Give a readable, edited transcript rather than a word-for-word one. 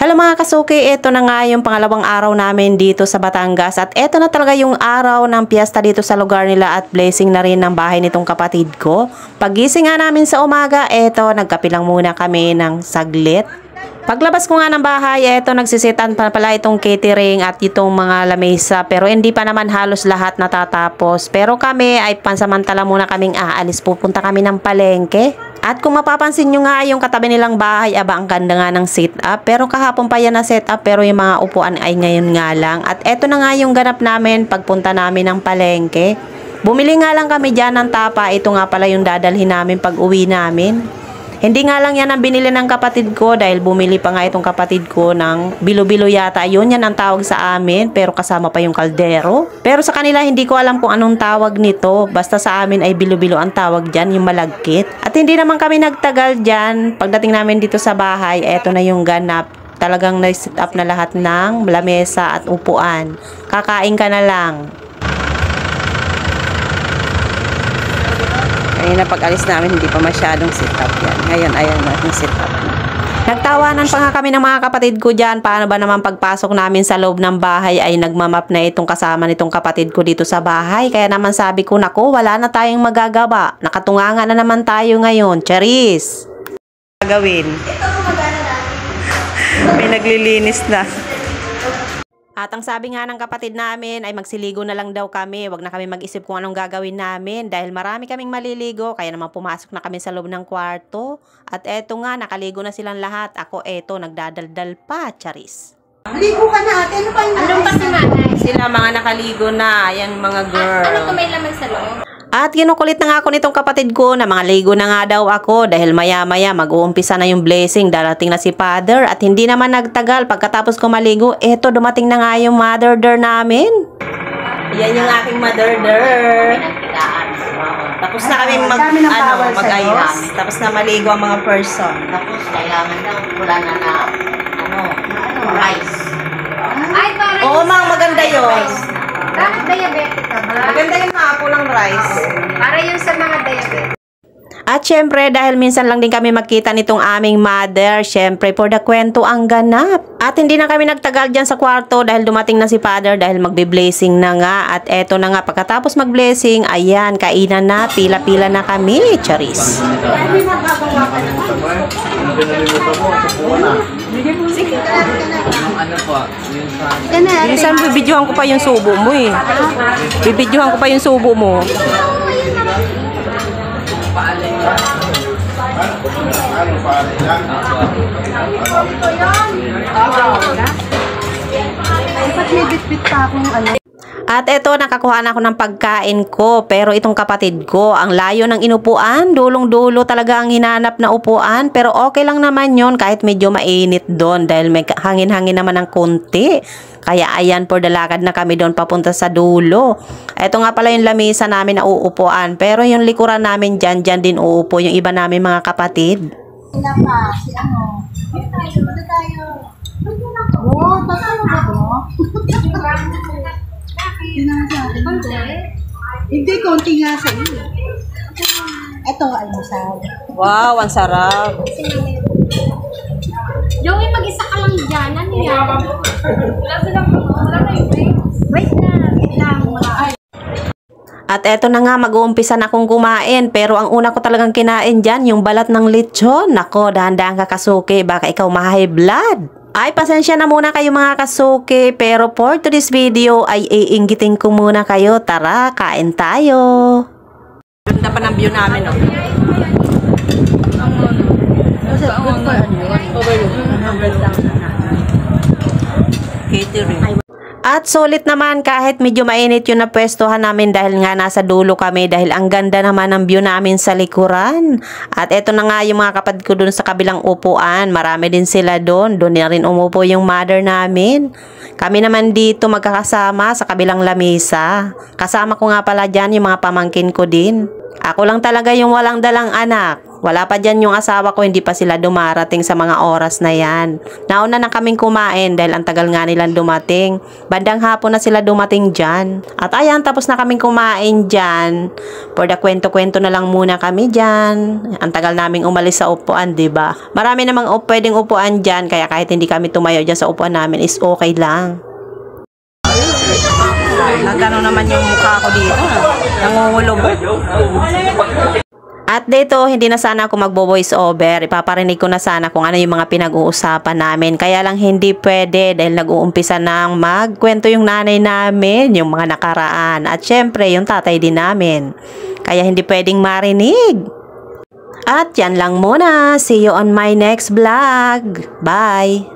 Hello mga kasuki, ito na nga yung pangalawang araw namin dito sa Batangas at ito na talaga yung araw ng piyesta dito sa lugar nila at blessing na rin ng bahay nitong kapatid ko. Pagising nga namin sa umaga, ito nagkape lang muna kami ng saglit. Paglabas ko nga ng bahay, ito nagsisitan pa pala itong catering at itong mga lamesa pero hindi pa naman halos lahat natatapos. Pero kami ay pansamantala muna kaming aalis, pupunta kami ng palengke. At kung mapapansin nyo nga yung katabi nilang bahay, aba ang ganda nga ng setup. Pero kahapon pa yan na setup pero yung mga upuan ay ngayon nga lang. At eto na nga yung ganap namin pagpunta namin ng palengke. Bumili nga lang kami dyan ng tapa. Ito nga pala yung dadalhin namin pag uwi namin. Hindi nga lang yan ang binili ng kapatid ko dahil bumili pa nga itong kapatid ko ng bilo-bilo yata. Yun yan ang tawag sa amin pero kasama pa yung kaldero. Pero sa kanila hindi ko alam kung anong tawag nito. Basta sa amin ay bilo-bilo ang tawag dyan, yung malagkit. At hindi naman kami nagtagal dyan. Pagdating namin dito sa bahay, eto na yung ganap. Talagang na-set up na lahat ng lamesa at upuan. Kakain ka na lang. Kanina pag-alis namin, hindi pa masyadong sit-up yan. Ngayon, ayan na, yung sit-up na. Nagtawanan pa nga kami ng mga kapatid ko dyan. Paano ba naman pagpasok namin sa loob ng bahay ay nagmamap na itong kasama nitong kapatid ko dito sa bahay. Kaya naman sabi ko, naku, wala na tayong magagawa. Nakatunganga na naman tayo ngayon. Charis! Gagawin. May naglilinis na. At ang sabi nga ng kapatid namin ay magsiligo na lang daw kami. Wag na kami mag-isip kung anong gagawin namin dahil marami kaming maliligo. Kaya naman pumasok na kami sa loob ng kwarto. At eto nga, nakaligo na silang lahat. Ako eto, nagdadaldal pa, Charis. Ligo ka na ate, ano pa yung anong pa si nanay? Sila mga nakaligo na, ayan mga girl. Ano to may laman sa loob? At kinukulit na nga ako nitong kapatid ko na mga ligo na nga daw ako dahil maya-maya mag-uumpisa na yung blessing. Darating na si father at hindi naman nagtagal. Pagkatapos ko maligo, eto dumating na nga yung mother-der namin. Yan yung aking mother-der. Tapos na kami mag-ayos. Tapos na maligo ang mga person. Tapos kailangan daw, wala na rice. Ay, parang Oo, mga maganda yun. bakit diabetic ka ba? Maganda yung maapulang rice. Para yun sa mga diabetic. At syempre, dahil minsan lang din kami magkita nitong aming mother, syempre, for the kwento ang ganap. At hindi na kami nagtagal dyan sa kwarto dahil dumating na si father dahil magbe-blessing na nga. At eto na nga, pagkatapos mag-blessing, ayan, kainan na, pila-pila na kami, Charis. Sige. Minsan, bibidyohan ko pa yung subo mo eh. Bibidyohan ko pa yung subo mo. At eto, nakakuha na ako ng pagkain ko. Pero itong kapatid ko, ang layo ng inupuan, dulong-dulo talaga ang hinanap na upuan. Pero okay lang naman yon kahit medyo mainit doon dahil may hangin-hangin naman ng konti. Kaya ayan, for the lakad na kami doon papunta sa dulo. Ito nga pala yung lamesa namin na uupuan. Pero yung likuran namin dyan din uupo yung iba namin mga kapatid. Sila pa, si ano? Tayo. Oo, tayo ba ito? Hindi, konti nga sa iyo. Ito, almusal. Wow, ang sarap. Yung mag-isa ka lang dyan, ano yan? Wala na yung drinks. Wait lang. At eto na nga, mag-uumpisa na akong kumain. Pero ang una ko talagang kinain dyan, yung balat ng lechon. Nako, dahan-dahan ka kasuki, baka ikaw ma-high blood. Ay, pasensya na muna kayo mga kasuki. Pero for today's video ay iinggitin ko muna kayo. Tara, kain tayo. Ganda pa ng view namin, oh. Catering. At sulit naman kahit medyo mainit yung napwestuhan namin dahil nga nasa dulo kami dahil ang ganda naman ng view namin sa likuran. At eto na nga yung mga kapatid ko dun sa kabilang upuan. Marami din sila dun. Doon na rin umupo yung mother namin. Kami naman dito magkakasama sa kabilang lamesa. Kasama ko nga pala dyan yung mga pamangkin ko din. Ako lang talaga yung walang dalang anak. Wala pa dyan yung asawa ko, hindi pa sila dumarating sa mga oras na yan. Nauna na kaming kumain dahil ang tagal nga nilang dumating. Bandang hapon na sila dumating dyan. At ayan, tapos na kaming kumain dyan. For the kwento-kwento na lang muna kami dyan. Ang tagal naming umalis sa upuan, diba? Marami namang pwedeng upuan dyan, kaya kahit hindi kami tumayo dyan sa upuan namin is okay lang. Nagano naman yung mukha ko dito. Nangungulog. At dito, hindi na sana ako magbo-voice over. Ipaparinig ko na sana kung ano yung mga pinag-uusapan namin. Kaya lang hindi pwede dahil nag-uumpisa nang magkwento yung nanay namin, yung mga nakaraan. At syempre, yung tatay din namin. Kaya hindi pwedeng marinig. At yan lang muna. See you on my next vlog. Bye!